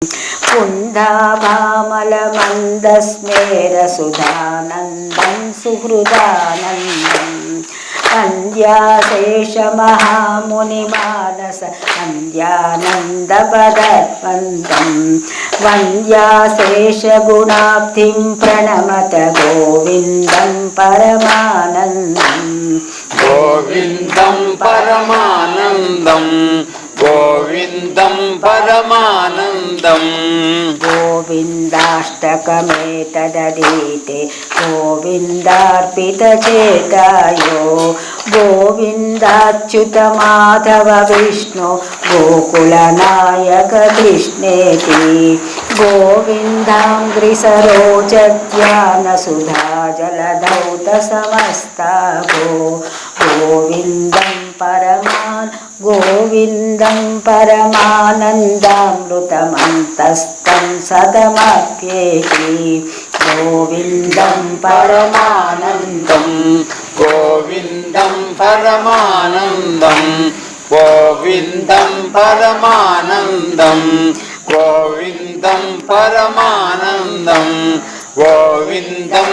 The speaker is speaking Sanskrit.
कुन्दाभामलमन्दस्मेरसुधानन्दं सुहृदानन्दम् वन्द्याशेषमहामुनिमानस वन्द्यानन्दपदद्वन्द्वं वन्द्याशेषगुणाब्धिं प्रणमत गोविन्दं परमानन्दम् गोविन्दं परमानन्दम् गोविन्दं परमानन्दम् गोविन्दाष्टकमेतदधीते गोविन्दार्पितचेतायो गोविन्दाच्युतमाधव विष्णु गोकुलनायक कृष्णेति गोविन्दाङ्घ्रिसरोजध्यानसुधा जलधौतसमस्ताभो गोविन्दं परमानन्दामृतमन्तस्तं सदमप्येति गोविन्दं परमानन्दं गोविन्दं परमानन्दं गोविन्दं परमानन्दं गोविन्दं परमानन्दं गोविन्दं